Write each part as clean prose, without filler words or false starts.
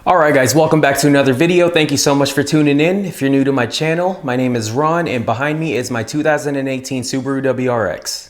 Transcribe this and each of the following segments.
Alright guys, welcome back to another video. Thank you so much for tuning in. If you're new to my channel, my name is Ron and behind me is my 2018 Subaru WRX.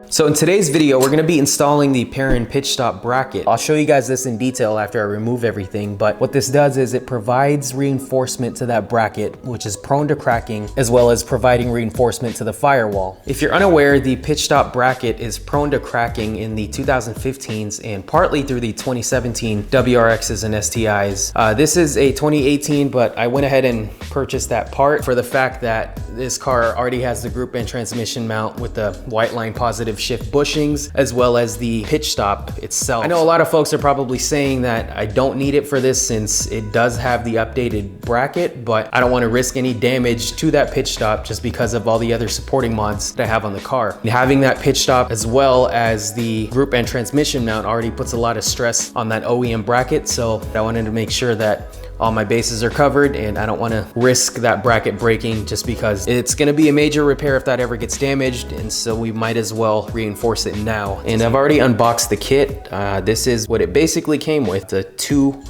So in today's video, we're gonna be installing the PERRIN Pitch Stop bracket. I'll show you guys this in detail after I remove everything, but what this does is it provides reinforcement to that bracket, which is prone to cracking, as well as providing reinforcement to the firewall. If you're unaware, the pitch stop bracket is prone to cracking in the 2015s and partly through the 2017 WRXs and STIs. This is a 2018, but I went ahead and purchased that part for the fact that this car already has the group and transmission mount with the white line positive shift bushings, as well as the pitch stop itself. I know a lot of folks are probably saying that I don't need it for this since it does have the updated bracket, but I don't want to risk any damage to that pitch stop just because of all the other supporting mods that I have on the car. And having that pitch stop as well as the group and transmission mount already puts a lot of stress on that OEM bracket, so I wanted to make sure that all my bases are covered and I don't want to risk that bracket breaking just because it's going to be a major repair if that ever gets damaged, and so we might as well reinforce it now. And I've already unboxed the kit. This is what it basically came with, the two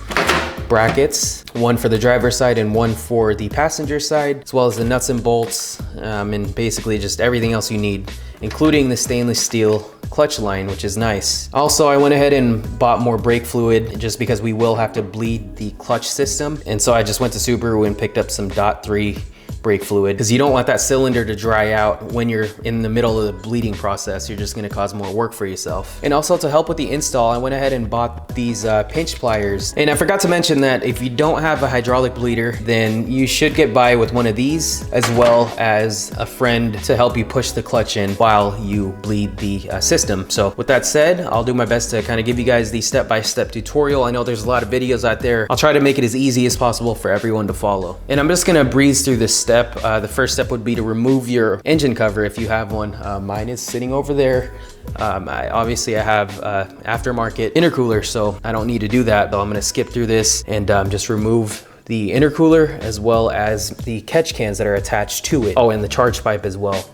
brackets, one for the driver's side and one for the passenger side, as well as the nuts and bolts and basically just everything else you need, including the stainless steel clutch line, which is nice. Also, I went ahead and bought more brake fluid just because we will have to bleed the clutch system. And so I just went to Subaru and picked up some .3 brake fluid because you don't want that cylinder to dry out when you're in the middle of the bleeding process. You're just going to cause more work for yourself. And also to help with the install, I went ahead and bought these pinch pliers. And I forgot to mention that if you don't have a hydraulic bleeder, then you should get by with one of these, as well as a friend to help you push the clutch in while you bleed the system. So with that said, I'll do my best to kind of give you guys the step-by-step tutorial. I know there's a lot of videos out there. I'll try to make it as easy as possible for everyone to follow. And I'm just going to breeze through this step. The first step would be to remove your engine cover if you have one. Mine is sitting over there. Obviously I have aftermarket intercooler, so I don't need to do that, though. I'm going to skip through this and just remove the intercooler as well as the catch cans that are attached to it. Oh, and the charge pipe as well.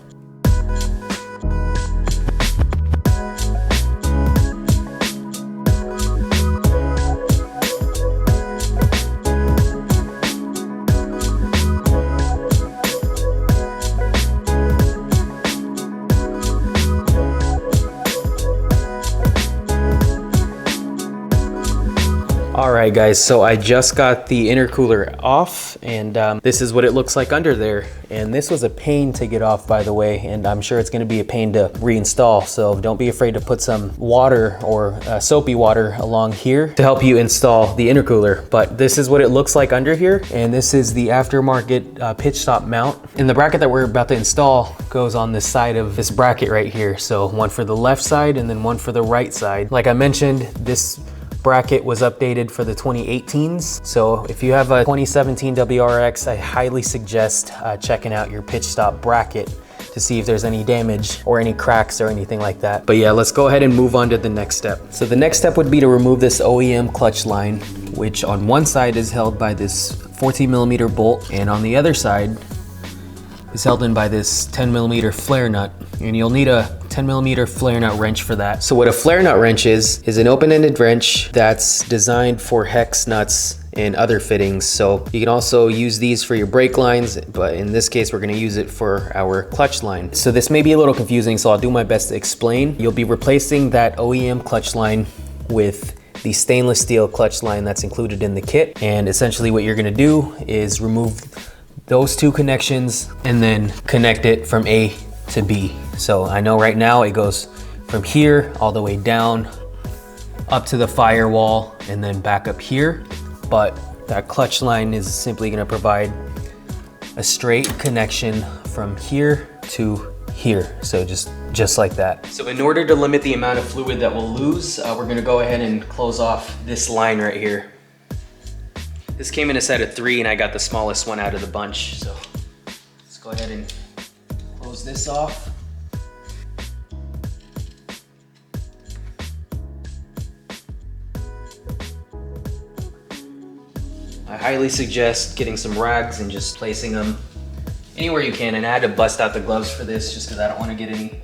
Alright guys, so I just got the intercooler off and this is what it looks like under there. And this was a pain to get off, by the way, and I'm sure it's going to be a pain to reinstall, so don't be afraid to put some water or soapy water along here to help you install the intercooler. But this is what it looks like under here, and this is the aftermarket pitch stop mount. And the bracket that we're about to install goes on this side of this bracket right here, so one for the left side and then one for the right side. Like I mentioned, this bracket was updated for the 2018s. So if you have a 2017 WRX, I highly suggest checking out your pitch stop bracket to see if there's any damage or any cracks or anything like that. But yeah, let's go ahead and move on to the next step. So the next step would be to remove this OEM clutch line, which on one side is held by this 14mm bolt, and on the other side is held in by this 10mm flare nut. And you'll need a 10mm flare nut wrench for that. So what a flare nut wrench is an open-ended wrench that's designed for hex nuts and other fittings. So you can also use these for your brake lines, but in this case, we're gonna use it for our clutch line. So this may be a little confusing, so I'll do my best to explain. You'll be replacing that OEM clutch line with the stainless steel clutch line that's included in the kit. And essentially what you're gonna do is remove those two connections and then connect it from A to B. So I know right now it goes from here all the way down up to the firewall and then back up here, but that clutch line is simply going to provide a straight connection from here to here. So just like that. So in order to limit the amount of fluid that we'll lose, we're going to go ahead and close off this line right here. This came in a set of 3 and I got the smallest one out of the bunch. So let's go ahead and close this off. I highly suggest getting some rags and just placing them anywhere you can. And I had to bust out the gloves for this just because I don't want to get any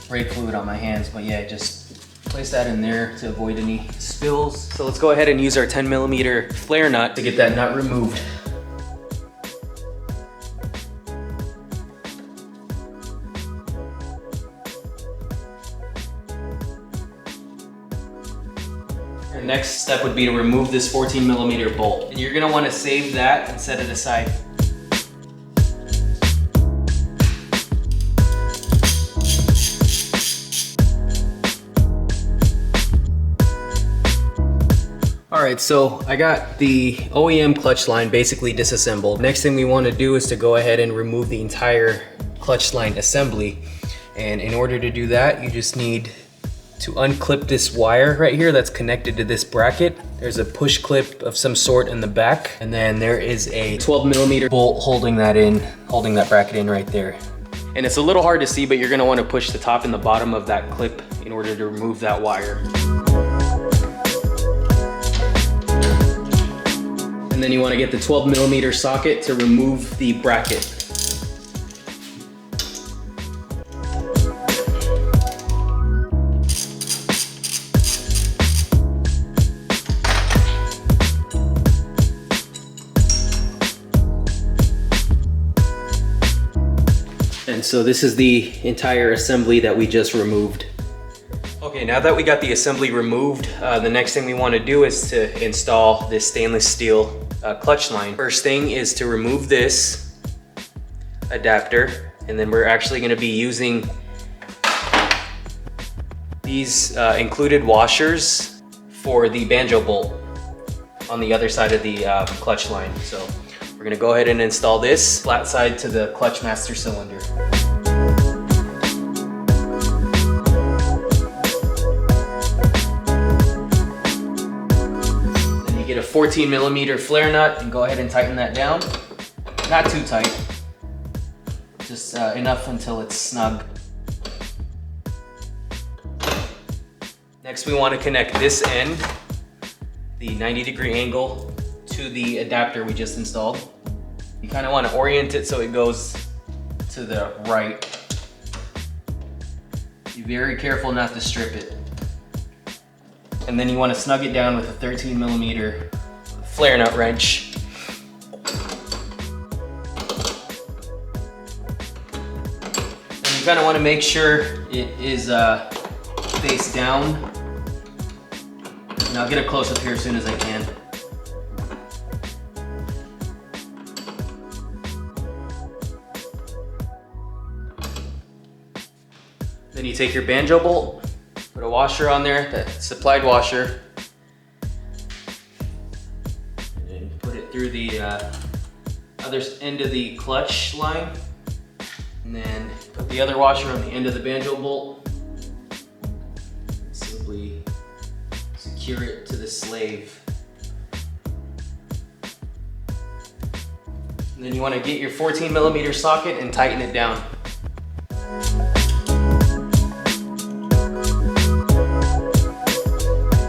brake fluid on my hands. But yeah, just place that in there to avoid any spills. So let's go ahead and use our 10mm flare nut to get that nut removed. The next step would be to remove this 14mm bolt. And you're gonna wanna save that and set it aside. All right, so I got the OEM clutch line basically disassembled. Next thing we wanna do is to go ahead and remove the entire clutch line assembly. And in order to do that, you just need to unclip this wire right here that's connected to this bracket. There's a push clip of some sort in the back, and then there is a 12mm bolt holding that bracket in right there. And it's a little hard to see, but you're gonna wanna push the top and the bottom of that clip in order to remove that wire. And then you wanna get the 12mm socket to remove the bracket. And so this is the entire assembly that we just removed. Okay, now that we got the assembly removed, the next thing we want to do is to install this stainless steel clutch line. First thing is to remove this adapter, and then we're actually going to be using these included washers for the banjo bolt on the other side of the clutch line. So we're gonna go ahead and install this flat side to the clutch master cylinder. Then you get a 14mm flare nut and go ahead and tighten that down. Not too tight, just enough until it's snug. Next we want to connect this end, the 90-degree angle, to the adapter we just installed. You kind of want to orient it so it goes to the right. Be very careful not to strip it. And then you want to snug it down with a 13mm flare nut wrench. And you kind of want to make sure it is face down. And I'll get a close up here as soon as I can. Then you take your banjo bolt, put a washer on there, that supplied washer, and put it through the other end of the clutch line, and then put the other washer on the end of the banjo bolt. Simply secure it to the slave. And then you want to get your 14mm socket and tighten it down.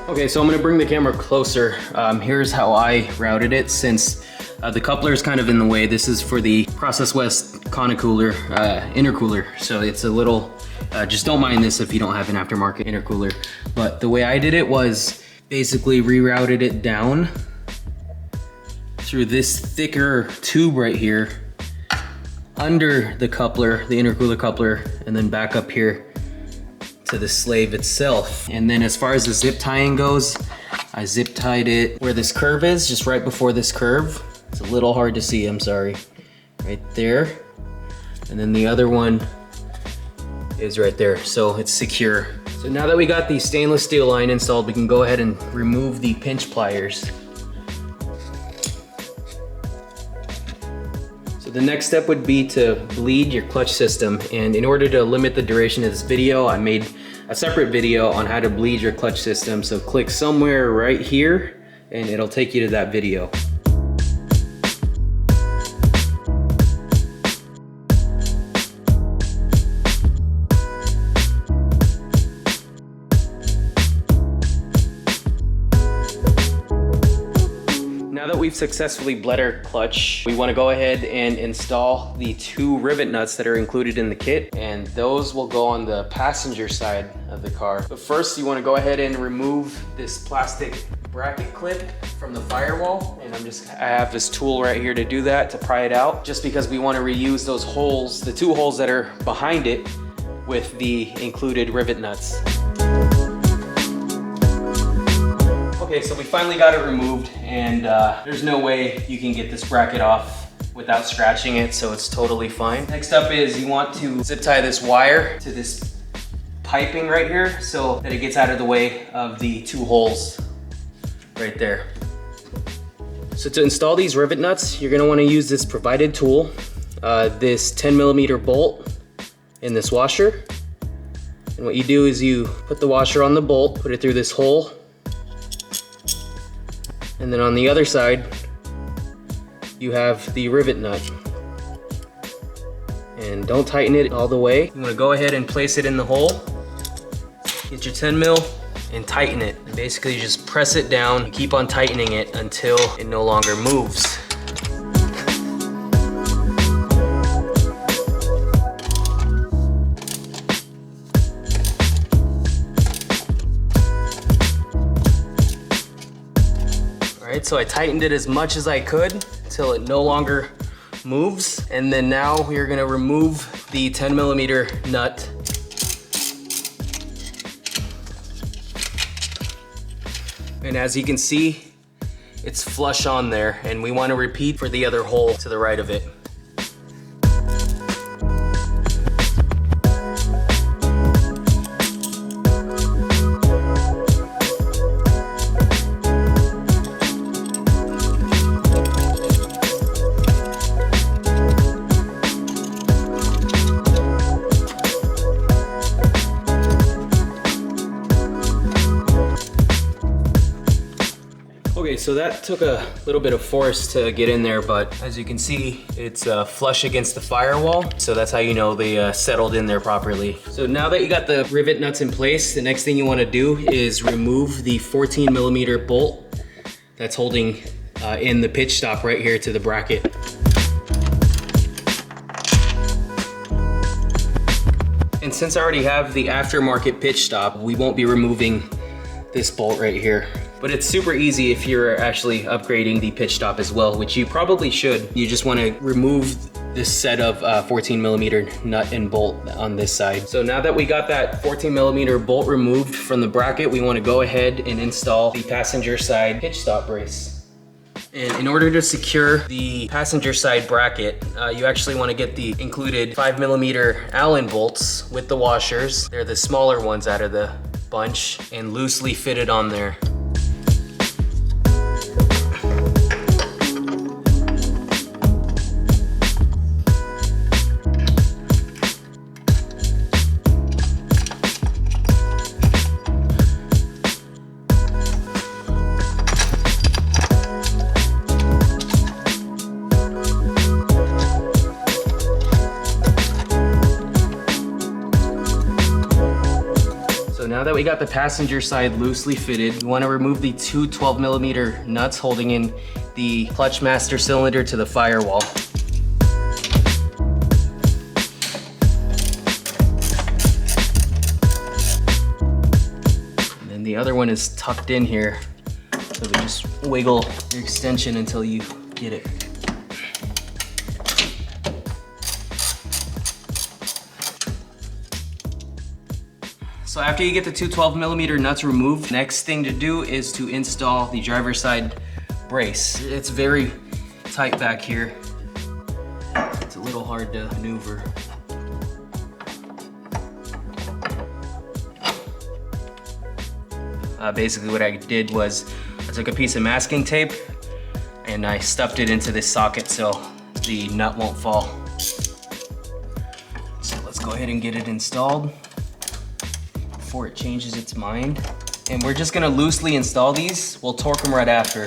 Okay, so I'm gonna bring the camera closer. Here's how I routed it, since the coupler is kind of in the way. This is for the Process West Conocooler intercooler, so it's a little, just don't mind this if you don't have an aftermarket intercooler. But the way I did it was basically rerouted it down through this thicker tube right here, under the coupler, the intercooler coupler, and then back up here to the slave itself. And then as far as the zip tying goes, I zip tied it where this curve is, just right before this curve. It's a little hard to see, I'm sorry. Right there. And then the other one is right there, so it's secure. So now that we got the stainless steel line installed, we can go ahead and remove the pinch pliers. So the next step would be to bleed your clutch system, and in order to limit the duration of this video, I made a separate video on how to bleed your clutch system. So click somewhere right here and it'll take you to that video. Now that we've successfully bled our clutch, we want to go ahead and install the 2 rivet nuts that are included in the kit, and those will go on the passenger side of the car. But first, you want to go ahead and remove this plastic bracket clip from the firewall. And I have this tool right here to do that, to pry it out, just because we want to reuse those holes, the 2 holes that are behind it, with the included rivet nuts. Okay, so we finally got it removed, and there's no way you can get this bracket off without scratching it, so it's totally fine. Next up is you want to zip tie this wire to this piping right here so that it gets out of the way of the 2 holes right there. So to install these rivet nuts, you're gonna wanna use this provided tool, this 10mm bolt in this washer. And what you do is you put the washer on the bolt, put it through this hole, and then on the other side, you have the rivet nut. And don't tighten it all the way. You wanna go ahead and place it in the hole, get your 10mm, and tighten it. And basically you just press it down and keep on tightening it until it no longer moves. Alright, so I tightened it as much as I could until it no longer moves. And then now we're gonna remove the 10mm nut. And as you can see, it's flush on there, and we want to repeat for the other hole to the right of it. Okay, so that took a little bit of force to get in there, but as you can see, it's flush against the firewall. So that's how you know they settled in there properly. So now that you got the rivet nuts in place, the next thing you wanna do is remove the 14mm bolt that's holding in the pitch stop right here to the bracket. And since I already have the aftermarket pitch stop, we won't be removing this bolt right here. But it's super easy if you're actually upgrading the pitch stop as well, which you probably should. You just want to remove this set of 14mm nut and bolt on this side. So now that we got that 14mm bolt removed from the bracket, we want to go ahead and install the passenger side pitch stop brace. And in order to secure the passenger side bracket, you actually want to get the included 5mm Allen bolts with the washers. They're the smaller ones out of the bunch, and loosely fitted on there. Now that we got the passenger side loosely fitted, we want to remove the 2 12mm nuts holding in the clutch master cylinder to the firewall. And then the other one is tucked in here, so we just wiggle your extension until you get it. So after you get the 2 12mm nuts removed, next thing to do is to install the driver's side brace. It's very tight back here. It's a little hard to maneuver. Basically what I did was I took a piece of masking tape and I stuffed it into this socket so the nut won't fall. So let's go ahead and get it installed before it changes its mind. And we're just gonna loosely install these. We'll torque them right after.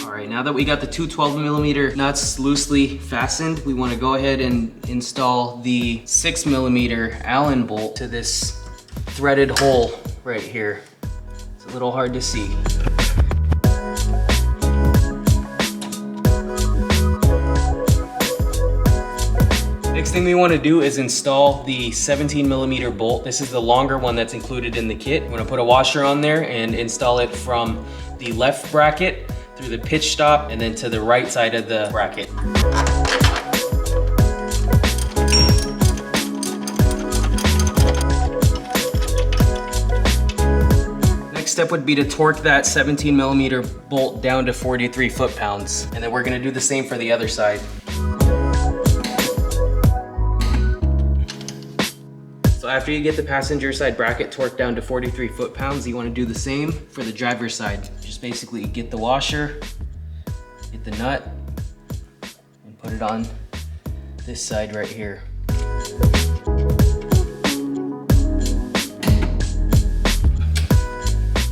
All right, now that we got the 2 12mm nuts loosely fastened, we wanna go ahead and install the 6mm Allen bolt to this threaded hole right here. It's a little hard to see. thing we want to do is install the 17mm bolt. This is the longer one that's included in the kit. We're going to put a washer on there and install it from the left bracket through the pitch stop and then to the right side of the bracket. Next step would be to torque that 17mm bolt down to 43 foot-pounds. And then we're going to do the same for the other side. So after you get the passenger side bracket torqued down to 43 foot-pounds, you want to do the same for the driver's side. Just basically get the washer, get the nut, and put it on this side right here.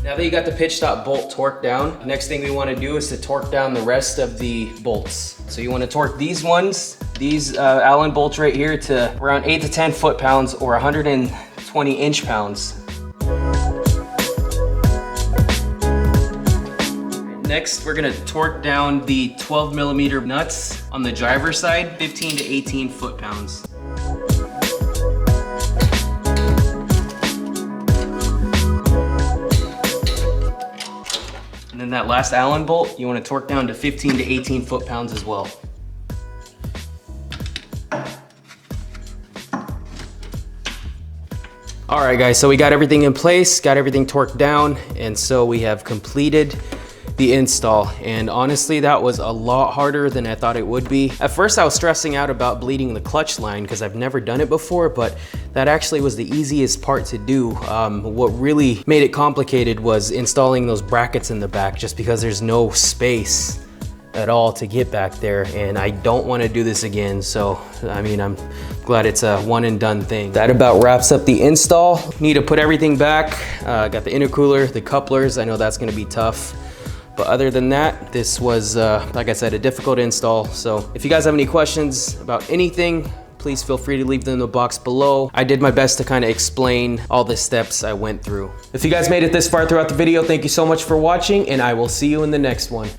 Now that you got the pitch stop bolt torqued down, next thing we want to do is to torque down the rest of the bolts. So you want to torque these ones, these Allen bolts right here, to around 8 to 10 foot-pounds or 120 inch-pounds. Next, we're gonna torque down the 12mm nuts on the driver's side, 15 to 18 foot-pounds. And then that last Allen bolt, you want to torque down to 15 to 18 foot-pounds as well. All right guys, so we got everything in place, got everything torqued down, and so we have completed the install. And honestly, that was a lot harder than I thought it would be. At first I was stressing out about bleeding the clutch line because I've never done it before, but that actually was the easiest part to do. What really made it complicated was installing those brackets in the back, just because there's no space at all to get back there, and I don't want to do this again. So I mean, I'm glad it's a one and done thing. That about wraps up the install. Need to put everything back. Got the intercooler, the couplers. I know that's going to be tough. But other than that, this was, like I said, a difficult install. So if you guys have any questions about anything, please feel free to leave them in the box below. I did my best to kind of explain all the steps I went through. If you guys made it this far throughout the video, thank you so much for watching, and I will see you in the next one.